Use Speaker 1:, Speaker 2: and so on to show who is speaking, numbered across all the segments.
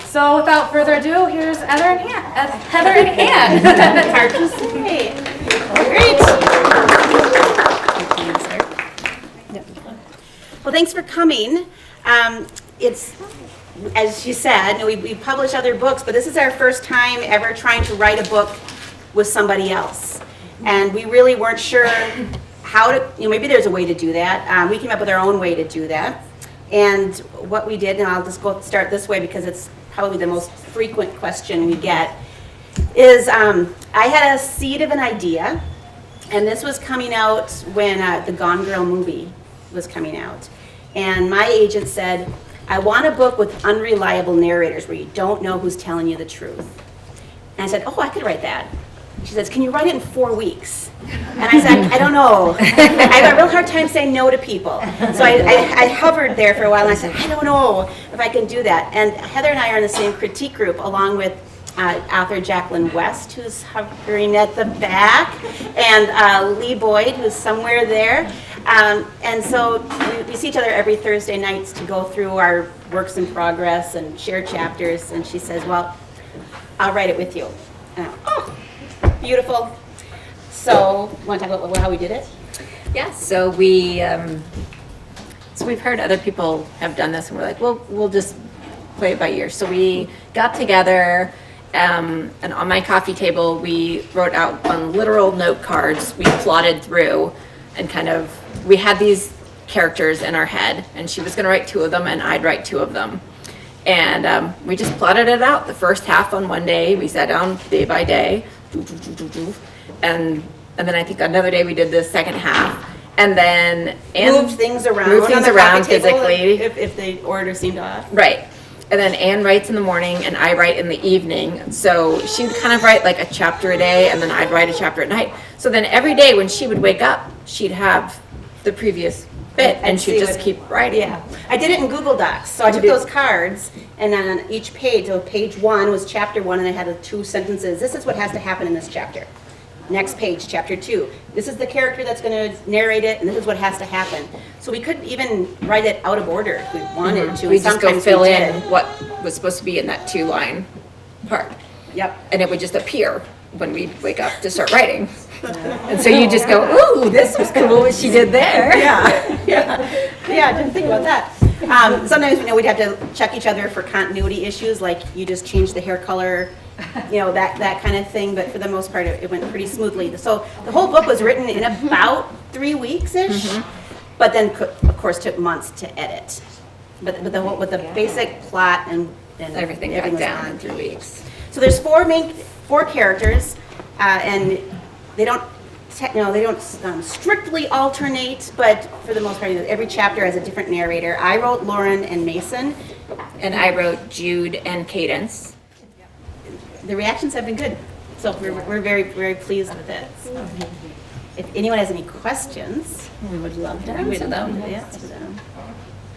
Speaker 1: So without further ado, here's Heather and Ann. It's hard to say. Great.
Speaker 2: Well, thanks for coming. It's, as you said, we publish other books, but this is our first time ever trying to write a book with somebody else. And we really weren't sure how to, maybe there's a way to do that. We came up with our own way to do that. And what we did, and I'll just start this way because it's probably the most frequent question we get, is I had a seed of an idea, and this was coming out when the Gone Girl movie was coming out. And my agent said, I want a book with unreliable narrators where you don't know who's telling you the truth. And I said, oh, I could write that. She says, can you write it in 4 weeks? And I said, I don't know. I have a real hard time saying no to people. So I hovered there for a while, and I said, I don't know if I can do that. And Heather and I are in the same critique group, along with author Jacqueline West, who's hovering at the back, and Lee Boyd, who's somewhere there. And so we see each other every Thursday nights to go through our works in progress and share chapters. And she says, well, I'll write it with you. And I went, oh, beautiful. So, want to talk about how we did it?
Speaker 3: Yeah, so we've heard other people have done this, and we're like, well, we'll just play it by ear. So we got together, and on my coffee table, we wrote out on literal note cards. We plotted through, and we had these characters in our head, and she was going to write 2 of them, and I'd write 2 of them. And we just plotted it out. The first half on one day, we sat down day by day, and then I think another day we did the second half, and then
Speaker 2: Moved things around
Speaker 3: physically
Speaker 2: if the order seemed off.
Speaker 3: Right. And then Anne writes in the morning and I write in the evening. So she'd kind of write like a chapter a day, and then I'd write a chapter at night. So then every day when she would wake up, she'd have the previous bit and she'd just keep writing.
Speaker 2: Yeah. I did it in Google Docs. So I took those cards, and then on each page, so page 1 was chapter 1, and I had 2 sentences. This is what has to happen in this chapter. Next page, chapter 2. This is the character that's going to narrate it, and this is what has to happen. So we couldn't even write it out of order if we wanted to.
Speaker 3: We just go
Speaker 2: Sometimes
Speaker 3: fill
Speaker 2: we
Speaker 3: in
Speaker 2: did.
Speaker 3: what was supposed to be in that 2-line part.
Speaker 2: Yep.
Speaker 3: And it would just appear when we'd wake up to start writing. And so you just go, ooh, this was cool what she did there.
Speaker 2: Yeah, I didn't think about that. Sometimes we'd have to check each other for continuity issues, like you just changed the hair color, that kind of thing. But for the most part, it went pretty smoothly. So the whole book was written in about 3 weeks-ish, but then of course took months to edit. But with the basic plot and
Speaker 3: Everything
Speaker 2: was
Speaker 3: got down
Speaker 2: on.
Speaker 3: in 3 weeks.
Speaker 2: So there's 4 characters, and they don't strictly alternate, but for the most part, every chapter has a different narrator. I wrote Lauren and Mason.
Speaker 3: And I wrote Jude and Cadence.
Speaker 2: The reactions have been good, so we're very, very pleased with it. If anyone has any questions, we would love to answer them.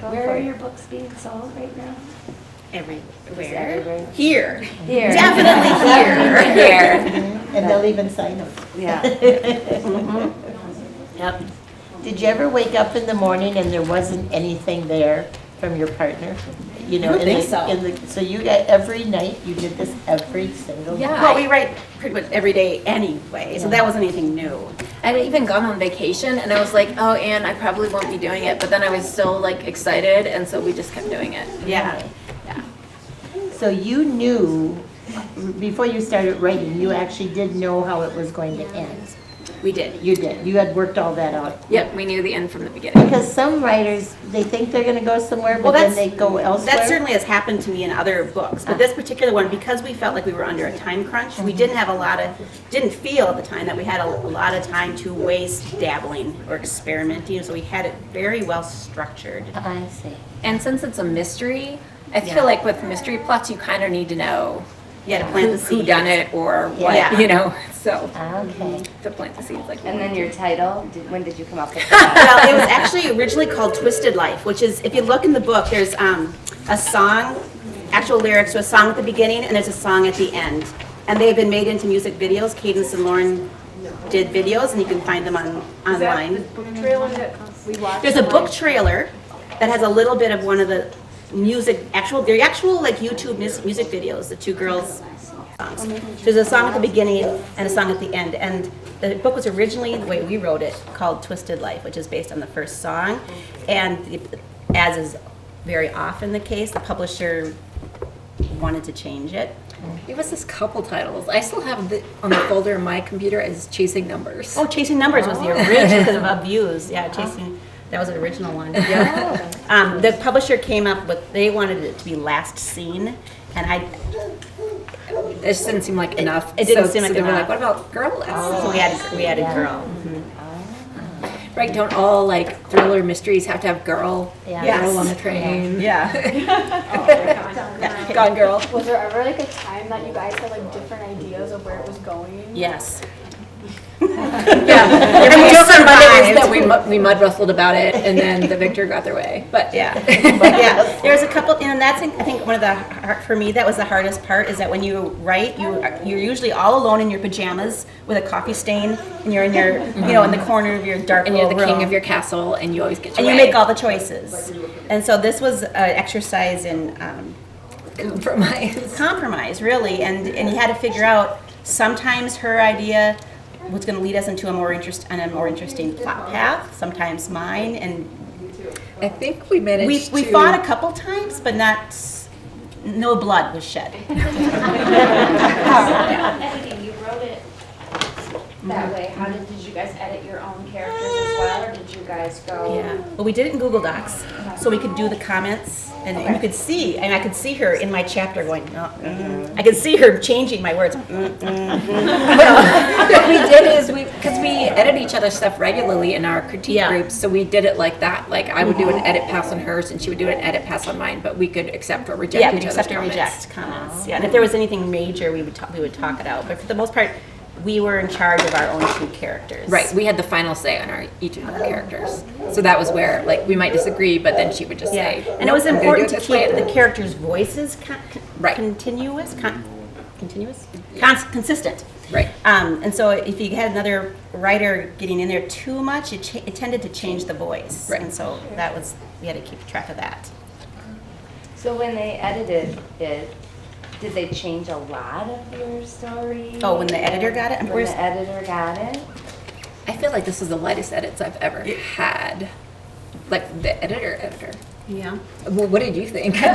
Speaker 4: Where are your books being sold right now?
Speaker 2: Everywhere. Here.
Speaker 4: Here.
Speaker 2: Definitely here.
Speaker 5: And they'll even sign them.
Speaker 2: Yeah. Yep.
Speaker 5: Did you ever wake up in the morning and there wasn't anything there from your partner?
Speaker 2: I don't think so.
Speaker 5: So you got every night, you did this every single night?
Speaker 3: Yeah.
Speaker 2: Well, we write pretty much every day anyway, so that wasn't anything new.
Speaker 3: I'd even gone on vacation and I was like, oh, Anne, I probably won't be doing it. But then I was still like excited, and so we just kept doing it.
Speaker 2: Yeah.
Speaker 5: So you knew, before you started writing, you actually did know how it was going to end?
Speaker 2: We did.
Speaker 5: You did. You had worked all that out.
Speaker 3: Yep, we knew the end from the beginning.
Speaker 5: Because some writers, they think they're going to go somewhere,
Speaker 2: Well,
Speaker 5: but then they go elsewhere.
Speaker 2: That certainly has happened to me in other books, but this particular one, because we felt like we were under a time crunch, we didn't feel at the time that we had a lot of time to waste dabbling or experimenting, so we had it very well structured.
Speaker 5: I see.
Speaker 3: And since it's a mystery, I feel like with mystery plots, you kind of need to know
Speaker 2: You had to plant the
Speaker 3: who
Speaker 2: seed.
Speaker 3: done it or what,
Speaker 2: Yeah.
Speaker 3: so
Speaker 5: Okay.
Speaker 3: to plant the seeds like
Speaker 4: And then your title, when did you come up with that?
Speaker 2: Well, it was actually originally called Twisted Life, which is, if you look in the book, there's a song, actual lyrics to a song at the beginning, and there's a song at the end. And they've been made into music videos. Cadence and Lauren did videos, and you can find them online.
Speaker 1: Book trailer that we watched.
Speaker 2: There's a book trailer that has a little bit of one of the they're actual like YouTube music videos, the two girls' songs. There's a song at the beginning and a song at the end, and the book was originally, the way we wrote it, called Twisted Life, which is based on the first song, and as is very often the case, the publisher wanted to change it.
Speaker 3: It was this couple titles. I still have on the folder in my computer as Chasing Numbers.
Speaker 2: Oh, Chasing Numbers was the original because of views. Yeah, that was the original one. Yeah. The publisher came up with, they wanted it to be Last Seen, and
Speaker 3: It just didn't seem like enough.
Speaker 2: It didn't seem like
Speaker 3: they were
Speaker 2: enough.
Speaker 3: like, what about Girl Last?
Speaker 2: So we added Girl.
Speaker 3: Right, don't all like thriller mysteries have to have girl?
Speaker 5: Yeah.
Speaker 3: Girl on the train.
Speaker 2: Yeah.
Speaker 3: Gone Girl.
Speaker 1: Was there ever like a time that you guys had like different ideas of where it was going?
Speaker 2: Yes.
Speaker 3: Yeah. And we joke on Monday that we mud wrestled about it, and then the victor got their way. But
Speaker 2: Yeah. Yeah. There's a couple, and that's, I think, one of the, for me, that was the hardest part, is that when you write, you're usually all alone in your pajamas with a coffee stain, and you're in your, in the corner of your dark
Speaker 3: and you're
Speaker 2: little
Speaker 3: the king
Speaker 2: room.
Speaker 3: of your castle, and you always get your
Speaker 2: And
Speaker 3: way.
Speaker 2: you make all the choices. And so this was an exercise in compromise, really, and you had to figure out, sometimes her idea was going to lead us into a more interesting plot path, sometimes mine, and
Speaker 3: I think we managed
Speaker 2: we
Speaker 3: to...
Speaker 2: fought a couple times, but no blood was shed.
Speaker 4: Editing, you wrote it that way. How did you guys edit your own characters as well, or did you guys go?
Speaker 2: Yeah, well, we did it in Google Docs, so we could do the comments, and you could see, and I could see her in my chapter going, I could see her changing my words.
Speaker 3: What we did is because we edit each other's stuff regularly in our critique groups, so we did it like that. Like I would do an edit pass on hers, and she would do an edit pass on mine, but we could accept or reject
Speaker 2: Yeah,
Speaker 3: each
Speaker 2: we'd
Speaker 3: other's
Speaker 2: accept and
Speaker 3: comments.
Speaker 2: reject comments. Yeah, and if there was anything major, we would talk it out. But for the most part, we were in charge of our own two characters.
Speaker 3: Right, we had the final say on each of our characters. So that was where, like, we might disagree, but then she would just say,
Speaker 2: And it was
Speaker 3: "Nope, I'm gonna
Speaker 2: important
Speaker 3: do
Speaker 2: to
Speaker 3: it this way,"
Speaker 2: keep
Speaker 3: and
Speaker 2: the
Speaker 3: then-
Speaker 2: characters' voices consistent.
Speaker 3: Right.
Speaker 2: And so if you had another writer getting in there too much, it tended to change the voice.
Speaker 3: Right.
Speaker 2: And so we had to keep track of that.
Speaker 4: So when they edited it, did they change a lot of your story?
Speaker 2: Oh, when the editor got it?
Speaker 4: When the editor got it?
Speaker 3: I feel like this is the lightest edits I've ever had. Like, the editor.
Speaker 2: Yeah.
Speaker 3: Well, what did you think? Maybe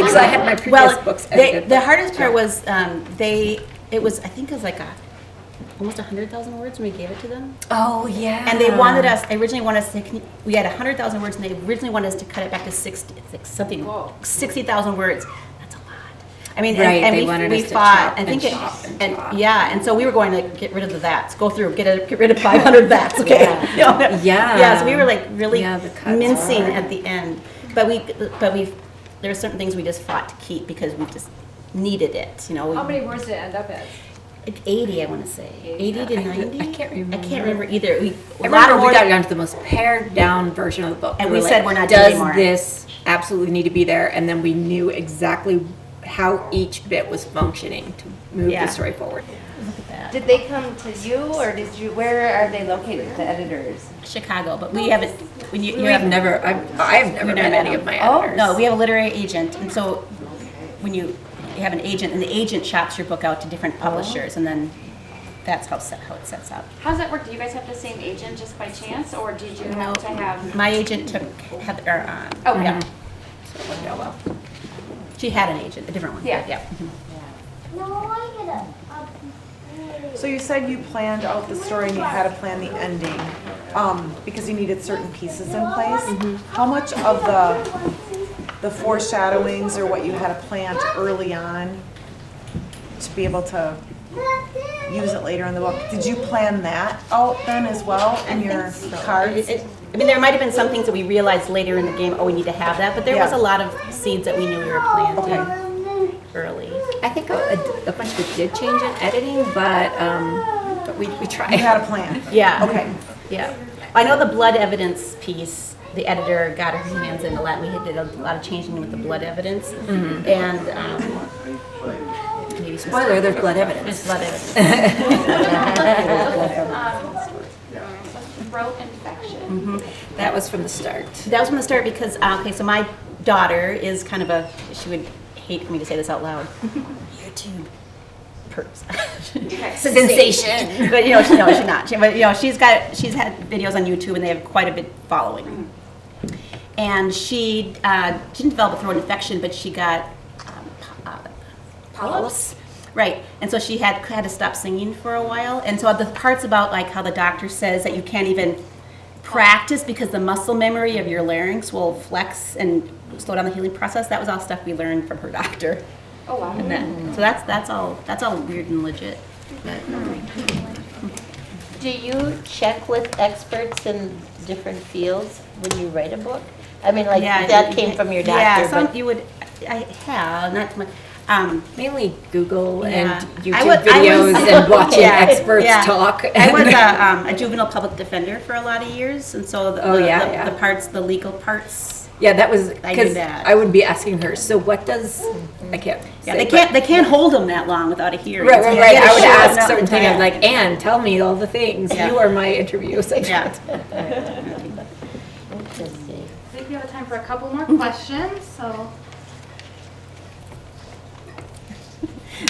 Speaker 3: because I had my previous books edited.
Speaker 2: The hardest part was I think it was like almost 100,000 words when we gave it to them.
Speaker 3: Oh, yeah.
Speaker 2: And they originally wanted us to, we had 100,000 words, and they originally wanted us to cut it back to 60,000 words. That's a lot. I mean,
Speaker 3: Right,
Speaker 2: and
Speaker 3: they
Speaker 2: we
Speaker 3: wanted us to
Speaker 2: fought,
Speaker 3: chop
Speaker 2: I think
Speaker 3: and chop and chop.
Speaker 2: yeah, and so we were going to get rid of the that's, go through, get rid of 500 that's, okay?
Speaker 3: Yeah.
Speaker 2: Yeah, so we were like really
Speaker 3: Yeah, the cuts.
Speaker 2: mincing at the end. But there were certain things we just fought to keep because we just needed it,
Speaker 1: How many words did it end up as?
Speaker 2: Like 80, I want to say. 80 to 90?
Speaker 3: I can't remember.
Speaker 2: I can't remember either.
Speaker 3: I remember we got down to the most pared down version of the book.
Speaker 2: And
Speaker 3: were
Speaker 2: we said we're not
Speaker 3: does
Speaker 2: doing more.
Speaker 3: this absolutely need to be there? And then we knew exactly how each bit was functioning to move
Speaker 2: Yeah.
Speaker 3: the story forward.
Speaker 2: Look at that.
Speaker 4: Did they come to you, or where are they located, the editors?
Speaker 2: Chicago, but we haven't, when you
Speaker 3: I've never met any of my editors.
Speaker 2: No, we have a literary agent, and so when you have an agent, and the agent shops your book out to different publishers, and then that's how it sets up.
Speaker 1: How does that work? Do you guys have the same agent just by chance, or did you have to have?
Speaker 2: My agent took Heather on.
Speaker 1: Oh,
Speaker 2: Yeah. So it worked out well. She had an agent, a different one.
Speaker 1: Yeah.
Speaker 2: Yeah.
Speaker 6: So you said you planned out the story and you had to plan the ending, because you needed certain pieces in place. How much of the foreshadowings or what you had to plan early on to be able to use it later in the book, did you plan that out then as well in your cards?
Speaker 2: I mean, there might have been some things that we realized later in the game, we need to have that, but there was
Speaker 6: Yeah.
Speaker 2: a lot of seeds that we knew we were planting early.
Speaker 3: I think a bunch of it did change in editing, but we tried.
Speaker 6: You had a plan?
Speaker 2: Yeah.
Speaker 6: Okay.
Speaker 2: Yeah. I know the blood evidence piece, the editor got her hands in a lot. We did a lot of changing with the blood evidence. And maybe some
Speaker 3: Spoiler, there's blood
Speaker 2: there's
Speaker 3: evidence.
Speaker 2: blood evidence.
Speaker 1: Throat infection.
Speaker 3: That was from the start.
Speaker 2: That was from the start because, so my daughter is kind of she would hate for me to say this out loud, YouTube sensation. But she's not. She's had videos on YouTube and they have quite a bit following. And she didn't develop a throat infection, but she got polyps. Right, and so she had to stop singing for a while. And so the parts about like how the doctor says that you can't even practice because the muscle memory of your larynx will flex and slow down the healing process. That was all stuff we learned from her doctor.
Speaker 4: Oh, wow.
Speaker 2: And so that's all weird and legit. But,
Speaker 5: Do you check with experts in different fields when you write a book? I mean, like that came from your doctor.
Speaker 2: Yeah,
Speaker 5: but
Speaker 2: I have not too much.
Speaker 3: Mainly Google
Speaker 2: Yeah.
Speaker 3: and YouTube videos and watching
Speaker 2: Yeah,
Speaker 3: experts
Speaker 2: yeah.
Speaker 3: talk.
Speaker 2: I was a juvenile public defender for a lot of years, and so the legal parts.
Speaker 3: Yeah, that was
Speaker 2: I knew
Speaker 3: because
Speaker 2: that.
Speaker 3: I would be asking her. So what does I can't?
Speaker 2: Yeah,
Speaker 3: say,
Speaker 2: they can't hold them that long without a hearing.
Speaker 3: Right.
Speaker 2: So you
Speaker 3: I
Speaker 2: gotta
Speaker 3: would
Speaker 2: show
Speaker 3: ask
Speaker 2: them
Speaker 3: certain things.
Speaker 2: yeah.
Speaker 3: I'm like, Anne, tell me all the things.
Speaker 2: Yeah.
Speaker 3: You are my interview. So
Speaker 2: Yeah.
Speaker 5: Interesting.
Speaker 1: I think we have time for a couple more questions, so.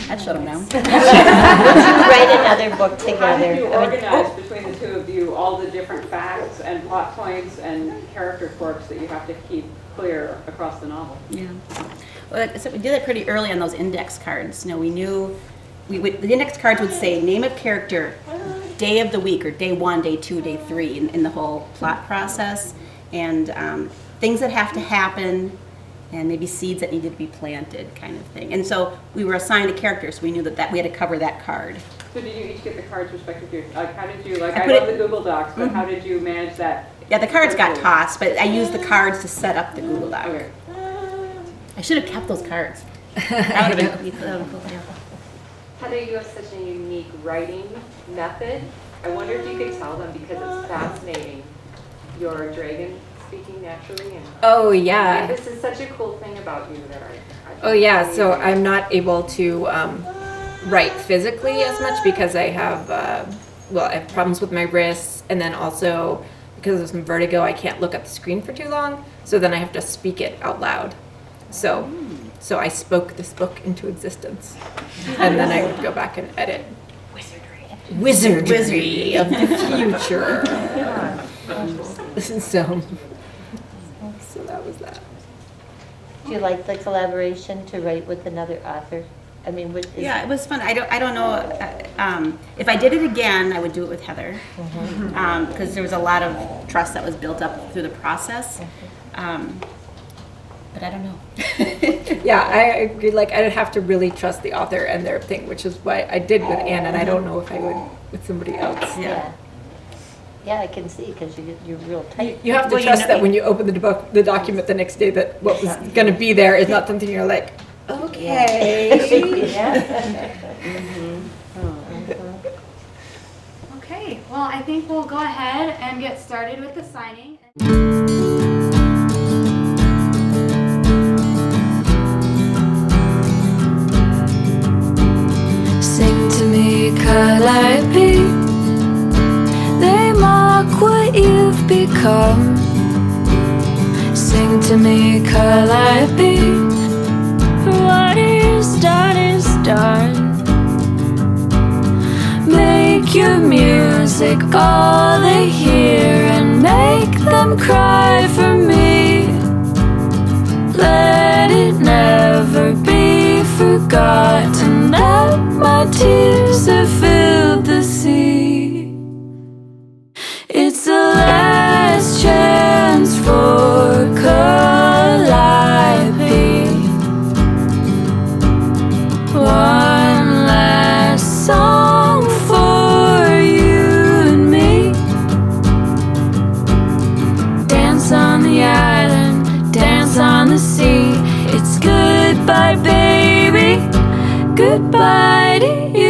Speaker 2: I'd shut them down.
Speaker 5: Write another book
Speaker 7: How
Speaker 5: together.
Speaker 7: did you
Speaker 5: I mean,
Speaker 7: organize between the two of you all the different facts and plot points and character quirks that you have to keep clear across the novel?
Speaker 2: Yeah. Well, so we did it pretty early on those index cards. We knew the index cards would say name of character, day of the week, or day 1, day 2, day 3 in the whole plot process, and things that have to happen, and maybe seeds that needed to be planted, kind of thing. And so we were assigned a character, so we knew that we had to cover that card.
Speaker 7: So did you each get the cards respective to your, like how did you,
Speaker 2: I
Speaker 7: I
Speaker 2: put
Speaker 7: love
Speaker 2: it-
Speaker 7: the Google Docs, but how did you manage that?
Speaker 2: Yeah, the cards got tossed, but I used the cards to set up the Google Doc.
Speaker 7: Okay.
Speaker 2: I should have kept those cards. That would have been cool. Yeah.
Speaker 8: Heather, you have such a unique writing method. I wonder if you could tell them, because it's fascinating, your dragon speaking naturally. And
Speaker 3: Oh yeah.
Speaker 8: this is such a cool thing about you that I
Speaker 3: Oh yeah. So I'm not able to write physically as much because I have I have problems with my wrists, and then also because of some vertigo, I can't look at the screen for too long. So then I have to speak it out loud. So I spoke this book into existence, and then I would go back and edit. Wizardry of the future. So that was that.
Speaker 5: Do you like the collaboration to write with another author? I mean,
Speaker 2: Yeah, it was fun. I don't know if I did it again, I would do it with Heather, because there was a lot of trust that was built up through the process. But I don't know.
Speaker 3: Yeah, I agree. Like, I'd have to really trust the author and their thing, which is why I did with Anne, and I don't know if I would with somebody else.
Speaker 5: Yeah. Yeah, I can see, because you're real tight.
Speaker 3: You have to
Speaker 2: Well,
Speaker 3: trust that when you open the document the next day, that what was going to be there is not something you're like, okay.
Speaker 5: Yeah.
Speaker 1: Okay, well, I think we'll go ahead and get started with the signing.
Speaker 9: Sing to me, Calliope. They mock what you've become. Sing to me, Calliope. For what is done is done. Make your music all they hear and make them cry for me. Let it never be forgotten that my tears have filled the sea. It's the last chance for Calliope. One last song for you and me. Dance on the island, dance on the sea. It's goodbye, baby. Goodbye to you.